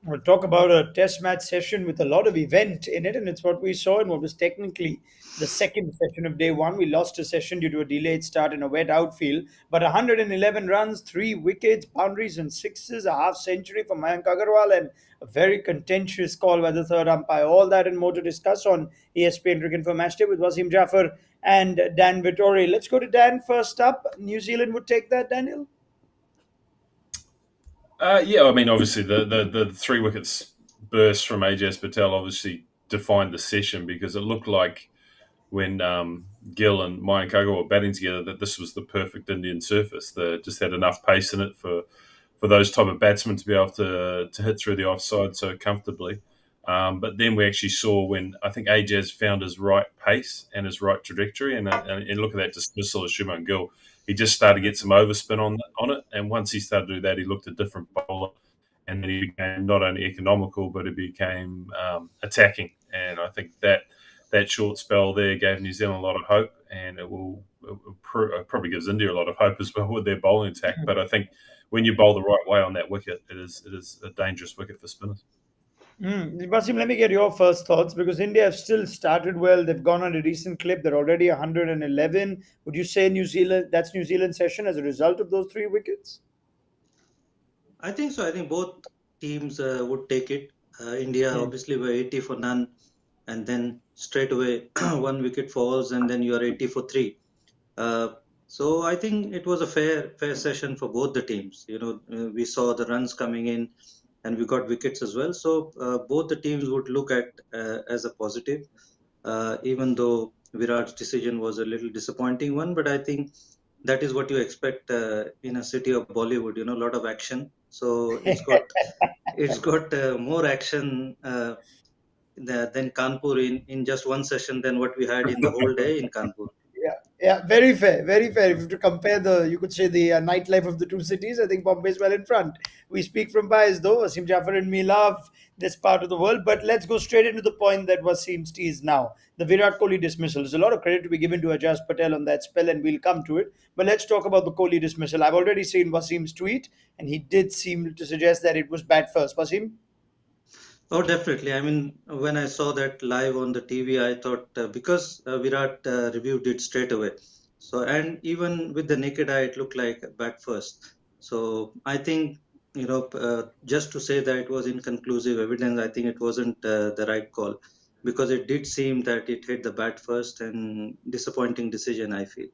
We'll talk about a test match session with a lot of event in it, and it's what we saw in what was technically the second session of day one. We lost a session due to a delayed start in a wet outfield, but 111 runs, three wickets, boundaries, and sixes, a half century for Mayank Agarwal, and a very contentious call by the third umpire. All that and more to discuss on ESPN Cricket for Matchday with Wasim Jaffer and Dan Vettori. Let's go to Dan first up. New Zealand would take that, Daniel. Yeah, I mean, obviously the three wickets burst from AJS Patel obviously defined the session because it looked like when Gill and Mayank Agarwal were batting together that this was the perfect Indian surface. That just had enough pace in it for those type of batsmen to be able to hit through the offside so comfortably. But then we actually saw when I think Ajaz found his right pace and his right trajectory, and look at that dismissal of Shubman Gill. He just started to get some overspin on it, and once he started to do that, he looked a different bowler, and then he became not only economical but he became attacking. And I think that short spell there gave New Zealand a lot of hope, and it probably gives India a lot of hope as well with their bowling attack. But I think when you bowl the right way on that wicket, it is a dangerous wicket for spinners. Wasim, let me get your first thoughts because India have still started well. They've gone on a decent clip. They're already 111. Would you say New Zealand? That's New Zealand's session as a result of those three wickets. I think so. I think both teams would take it. India Hmm. obviously were 80 for none, and then straight away one wicket falls, and then you are 80 for three. Uh, so I think it was a fair session for both the teams. We saw the runs coming in, and we got wickets as well. So both the teams would look at as a positive, even though Virat's decision was a little disappointing one. But I think that is what you expect in a city of Bollywood. A lot of action. So it's got more action than Kanpur in just one session than what we had in the whole day in Kanpur. Yeah, yeah, very fair, very fair. If you have to compare you could say the nightlife of the two cities, I think Bombay is well in front. We speak from bias, though. Wasim Jaffer and me love this part of the world, but let's go straight into the point that Wasim teased now. The Virat Kohli dismissal. There's a lot of credit to be given to Ajaz Patel on that spell, and we'll come to it. But let's talk about the Kohli dismissal. I've already seen Wasim's tweet, and he did seem to suggest that it was bad first. Wasim? Oh, definitely. I mean, when I saw that live on the TV, I thought because Virat reviewed it straight away. So, and even with the naked eye, it looked like bat first. So, I think, just to say that it was inconclusive evidence, I think it wasn't the right call because it did seem that it hit the bat first and disappointing decision, I feel.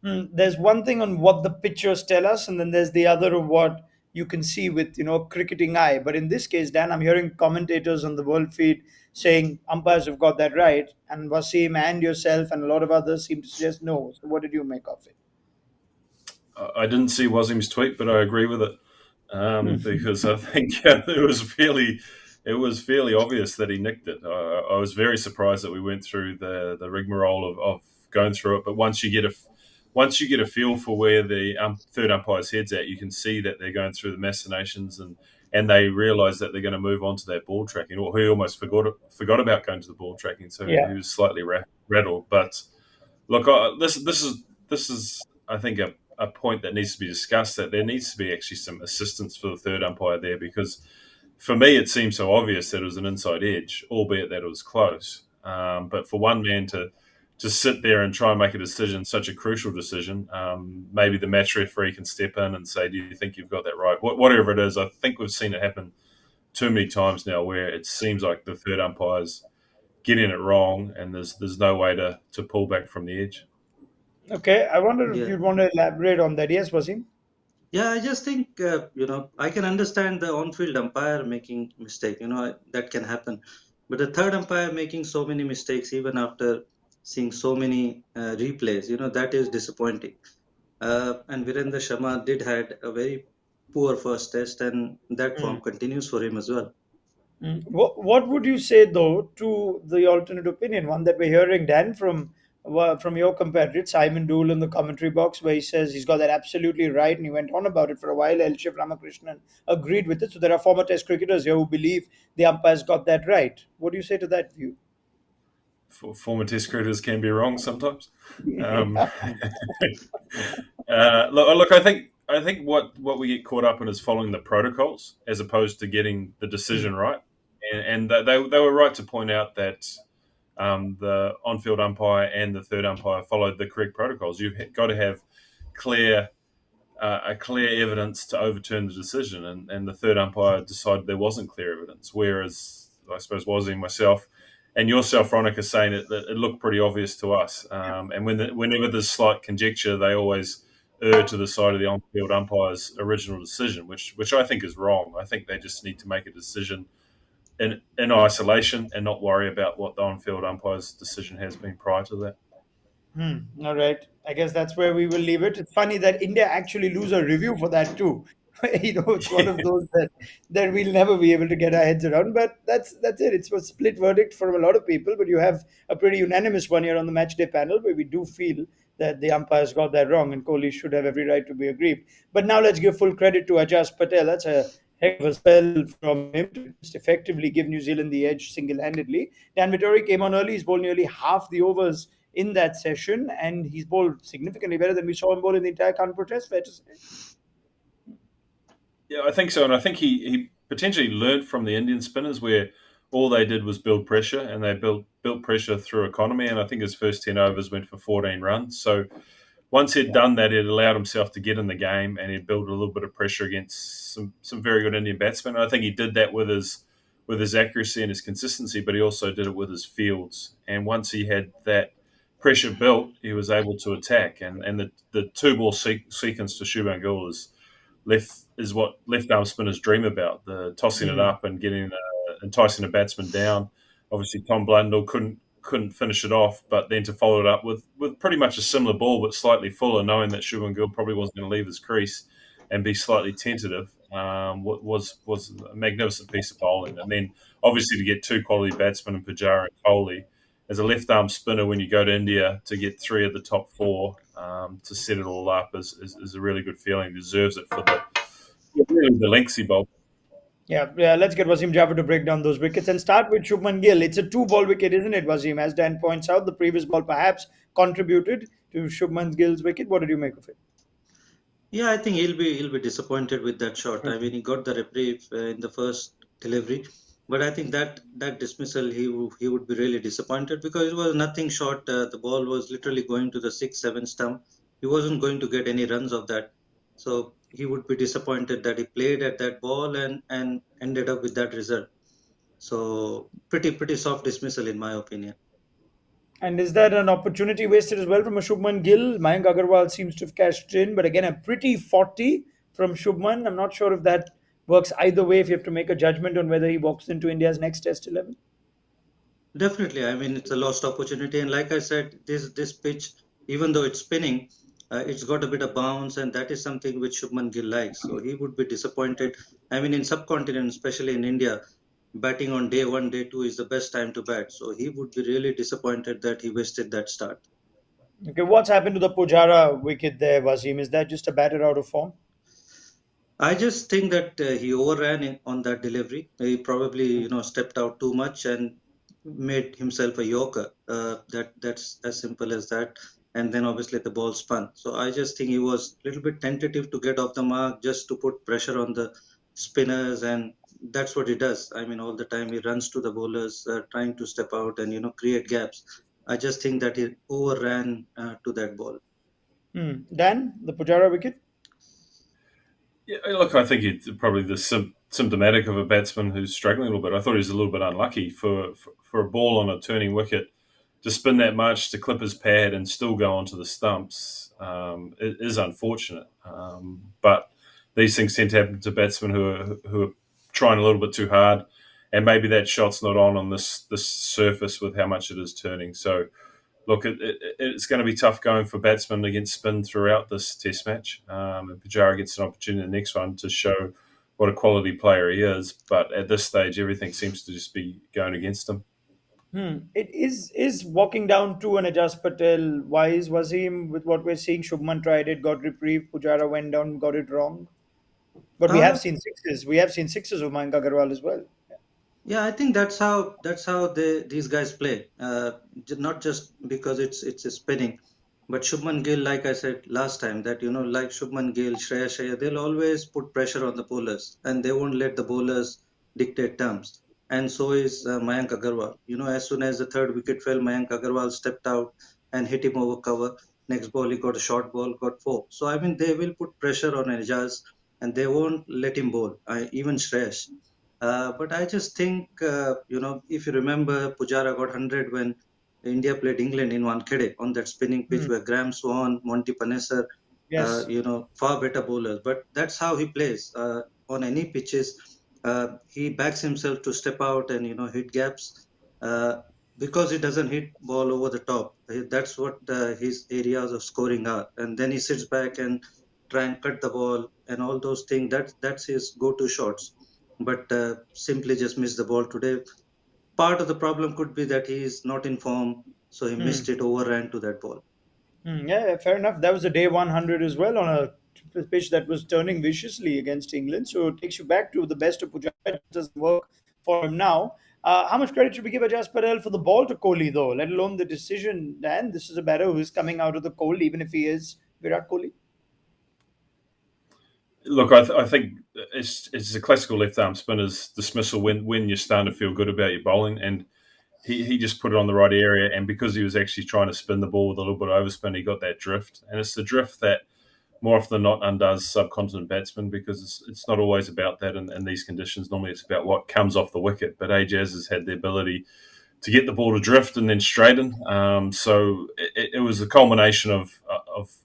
There's one thing on what the pictures tell us, and then there's the other of what you can see with cricketing eye. But in this case, Dan, I'm hearing commentators on the world feed saying umpires have got that right, and Wasim and yourself and a lot of others seem to suggest no. So what did you make of it? I didn't see Wasim's tweet, but I agree with it because I think it was fairly obvious that he nicked it. I was very surprised that we went through the rigmarole of going through it. But once you get a feel for where the third umpire's head's at, you can see that they're going through the machinations and they realise that they're going to move on to that ball tracking. Or he almost forgot about going to the ball tracking, so Yeah. he was slightly rattled. But look, this is I think a point that needs to be discussed. That there needs to be actually some assistance for the third umpire there because for me it seemed so obvious that it was an inside edge, albeit that it was close. But for one man to just sit there and try and make a decision, such a crucial decision, maybe the match referee can step in and say, "Do you think you've got that right?" Whatever it is, I think we've seen it happen too many times now, where it seems like the third umpire's getting it wrong, and there's no way to pull back from the edge. Okay. I wonder if Yeah. you'd want to elaborate on that. Yes, Wasim. Yeah, I just think, I can understand the on-field umpire making mistake, that can happen. But the third umpire making so many mistakes, even after seeing so many replays, that is disappointing. And Virendra Sharma did had a very poor first test, and that form continues for him as well. What would you say though to the alternate opinion, one that we're hearing, Dan, from your compatriot Simon Dool in the commentary box, where he says he's got that absolutely right, and he went on about it for a while. El Shiv Ramakrishnan agreed with it. So there are former Test cricketers here who believe the umpires got that right. What do you say to that view? Former Test cricketers can be wrong sometimes. Um, Yeah. look, I think I think what we get caught up in is following the protocols as opposed to getting the Hmm. decision right. And they were right to point out that the on-field umpire and the third umpire followed the correct protocols. You've got to have clear a clear evidence to overturn the decision, and the third umpire decided there wasn't clear evidence. Whereas I suppose Wazzy, myself, and yourself, Ronica, saying it looked pretty obvious to us. And whenever there's slight conjecture, they always err to the side of the on-field umpire's original decision, which I think is wrong. I think they just need to make a decision in isolation and not worry about what the on-field umpire's decision has been prior to that. Hmm. All right. I guess that's where we will leave it. It's funny that India actually lose a review for that too. It's one of those that we'll never be able to get our heads around. But that's it. It's a split verdict for a lot of people. But you have a pretty unanimous one here on the match day panel where we do feel that the umpires got that wrong and Kohli should have every right to be aggrieved. But now let's give full credit to Ajaz Patel. That's a heck of a spell from him to just effectively give New Zealand the edge single-handedly. Dan Vittori came on early. He's bowled nearly half the overs in that session, and he's bowled significantly better than we saw him bowl in the entire contest. Protest. Fair to say. Yeah, I think so, and I think he potentially learned from the Indian spinners where all they did was build pressure, and they built pressure through economy. And I think his first 10 overs went for 14 runs. So once he'd done that, it allowed himself to get in the game, and he'd build a little bit of pressure against some very good Indian batsmen. And I think he did that with his accuracy and his consistency, but he also did it with his fields. And once he had that pressure built, he was able to attack. And the two ball sequence to Shubman Gill is what left arm spinners dream about: the tossing it Mm. up and getting enticing a batsman down. Obviously, Tom Blundell couldn't finish it off, but then to follow it up with pretty much a similar ball but slightly fuller, knowing that Shubman Gill probably wasn't going to leave his crease and be slightly tentative, was a magnificent piece of bowling. And then obviously to get two quality batsmen in Pujara and Kohli as a left arm spinner when you go to India to get three of the top four to set it all up is a really good feeling. He deserves it for really the lengths he bowled. Yeah, yeah. Let's get Wasim Jaffer to break down those wickets and start with Shubman Gill. It's a two-ball wicket, isn't it, Wasim? As Dan points out, the previous ball perhaps contributed to Shubman Gill's wicket. What did you make of it? Yeah, I think he'll be disappointed with that shot. I mean, he got the reprieve in the first delivery, but I think that dismissal he would be really disappointed because it was nothing short. The ball was literally going to the 6-7 stump. He wasn't going to get any runs of that, so he would be disappointed that he played at that ball and ended up with that result. So pretty soft dismissal in my opinion. And is that an opportunity wasted as well from a Shubman Gill? Mayank Agarwal seems to have cashed in, but again, a pretty 40 from Shubman. I'm not sure if that works either way if you have to make a judgment on whether he walks into India's next Test 11. Definitely, I mean it's a lost opportunity, and like I said, this pitch, even though it's spinning, it's got a bit of bounce, and that is something which Shubman Gill likes. So he would be disappointed. I mean, in subcontinent, especially in India, batting on day one, day two is the best time to bat. So he would be really disappointed that he wasted that start. Okay, what's happened to the Pujara wicket there, Wasim? Is that just a batter out of form? I just think that he overran on that delivery. He probably, stepped out too much and made himself a yorker. That's as simple as that. And then obviously the ball spun. So I just think he was a little bit tentative to get off the mark, just to put pressure on the spinners, and that's what he does. I mean, all the time he runs to the bowlers, trying to step out and create gaps. I just think that he overran to that ball. Dan, the Pujara wicket? Yeah, look, I think it's probably the symptomatic of a batsman who's struggling a little bit. I thought he was a little bit unlucky for a ball on a turning wicket to spin that much to clip his pad and still go onto the stumps. It is unfortunate, but these things tend to happen to batsmen who are trying a little bit too hard, and maybe that shot's not on this surface with how much it is turning. So look, it's going to be tough going for batsmen against spin throughout this Test match. And Pujara gets an opportunity in the next one to show what a quality player he is. But at this stage, everything seems to just be going against him. It is walking down to an Ajaz Patel wise, Wasim, with what we're seeing. Shubman tried it, got reprieve. Pujara went down, got it wrong. But we have Uh, seen sixes. We have seen sixes of Mayank Agarwal as well. Yeah, I think that's how these guys play. Not just because it's a spinning. But Shubman Gill, like I said last time, that like Shubman Gill, Shreya Iyer, they'll always put pressure on the bowlers, and they won't let the bowlers dictate terms. And so is Mayank Agarwal. As soon as the third wicket fell, Mayank Agarwal stepped out and hit him over cover. Next ball, he got a short ball, got four. So I mean, they will put pressure on Ejaz, and they won't let him bowl. Even Shreyash. But I just think, if you remember, Pujara got 100 when India played England in Wankhede on that spinning pitch Hmm. where Graham Swan, Monty Panesar, Yes. far better bowlers. But that's how he plays on any pitches. He backs himself to step out and hit gaps uh, because he doesn't hit ball over the top. That's what his areas of scoring are. And then he sits back and try and cut the ball and all those things. That's his go-to shots. But simply just missed the ball today. Part of the problem could be that he is not in form, so he Hmm. missed it, overran to that ball. Yeah, fair enough. That was a day 100 as well on a pitch that was turning viciously against England. So it takes you back to the best of Pujara. It doesn't work for him now. How much credit should we give Ajaz Patel for the ball to Kohli, though, let alone the decision? Dan, this is a batter who is coming out of the cold, even if he is Virat Kohli. Look, I think it's a classical left arm spinner's dismissal when you're starting to feel good about your bowling, and he just put it on the right area, and because he was actually trying to spin the ball with a little bit of overspin, he got that drift, and it's the drift that more often than not undoes subcontinent batsmen because it's not always about that in these conditions. Normally, it's about what comes off the wicket, but Ajaz has had the ability to get the ball to drift and then straighten. So it was a culmination of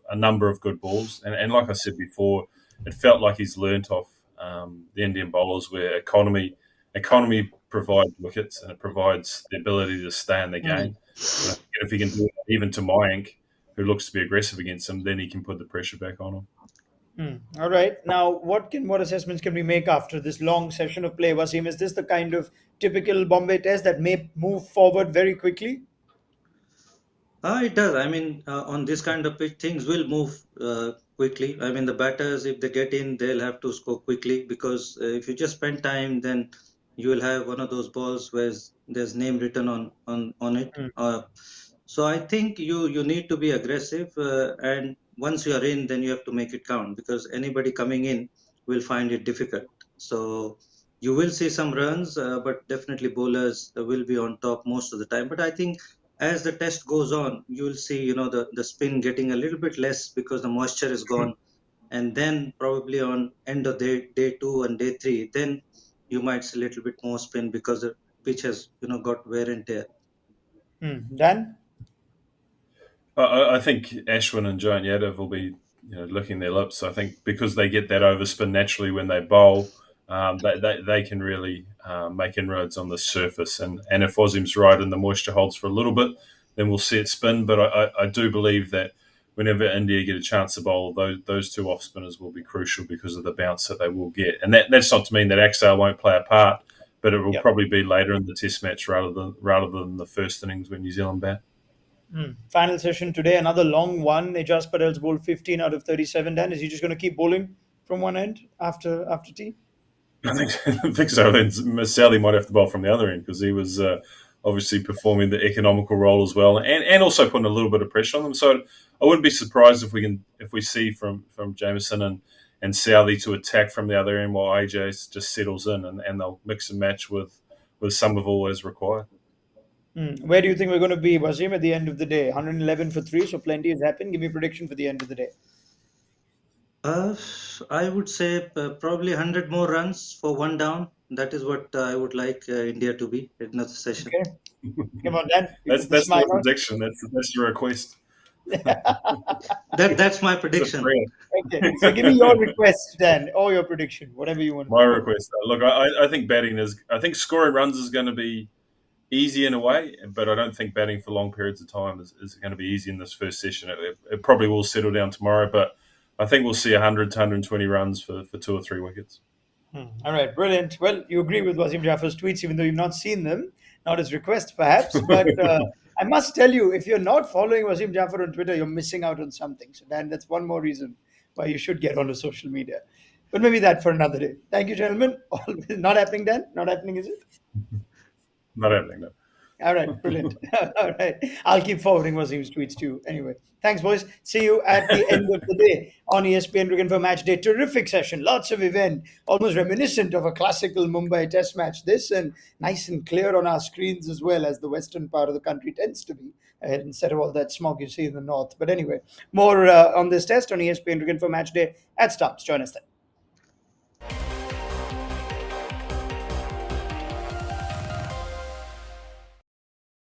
a number of good balls, and like I said before, it felt like he's learnt off the Indian bowlers where economy provides wickets and it provides the ability to stay in the Hmm. game. And I think if he can do it even to Mayank, who looks to be aggressive against him, then he can put the pressure back on him. All right. Now, what assessments can we make after this long session of play, Wasim? Is this the kind of typical Bombay test that may move forward very quickly? It does. I mean, on this kind of pitch, things will move quickly. I mean, the batters, if they get in, they'll have to score quickly because if you just spend time, then you will have one of those balls where there's name written on it. Hmm. So I think you need to be aggressive, and once you are in, then you have to make it count because anybody coming in will find it difficult. So you will see some runs, but definitely bowlers will be on top most of the time. But I think as the test goes on, you will see the spin getting a little bit less because the moisture is gone, and then probably on end of day two and day three, then you might see a little bit more spin because the pitch has got wear and tear. Dan? I think Ashwin and Giant Yadav will be licking their lips. I think because they get that overspin naturally when they bowl, they can really make inroads on the surface. And if Wasim's right and the moisture holds for a little bit, then we'll see it spin. But I do believe that whenever India get a chance to bowl, those two off spinners will be crucial because of the bounce that they will get. And that's not to mean that Axar won't play a part, but it will Yeah. probably be later in the Test match rather than the first innings when New Zealand bat. Final session today, another long one. Ejaz Patel's bowled 15 out of 37. Dan, is he just going to keep bowling from one end after tea? I think, I think so. And Sally might have to bowl from the other end because he was obviously performing the economical role as well, and also putting a little bit of pressure on them. So I wouldn't be surprised if we see from Jameson and Southey to attack from the other end while AJ just settles in, and they'll mix and match with Somerville as required. Where do you think we're going to be, Wasim, at the end of the day? 111 for three, so plenty has happened. Give me a prediction for the end of the day. Uh, I would say probably 100 more runs for one down. That is what I would like India to be in another session. Okay. Come on, Dan. You put the That's smile not a on. prediction. That's your request. That's my It's a prediction. prayer. Okay. So give me your request, Dan, or your prediction, whatever you want to My do. request. Look, I think batting is. I think scoring runs is going to be easy in a way, but I don't think batting for long periods of time is going to be easy in this first session. It probably will settle down tomorrow, but I think we'll see 100 to 120 runs for two or three wickets. All right, brilliant. Well, you agree with Wasim Jaffer's tweets, even though you've not seen them, not his requests, perhaps. But I must tell you, if you're not following Wasim Jaffer on Twitter, you're missing out on something. So, Dan, that's one more reason why you should get onto social media. But maybe that for another day. Thank you, gentlemen. All, not happening, Dan? Not happening, is it? Not happening, no. All right, brilliant. All right, I'll keep forwarding Wasim's tweets to you. Anyway, thanks, boys. See you at the end of the day on ESPN Cricket for Match Day. Terrific session, lots of event, almost reminiscent of a classical Mumbai Test match. This and nice and clear on our screens as well as the western part of the country tends to be, instead of all that smog you see in the north. But anyway, more on this test on ESPN Cricket for Match Day at Stumps. Join us then.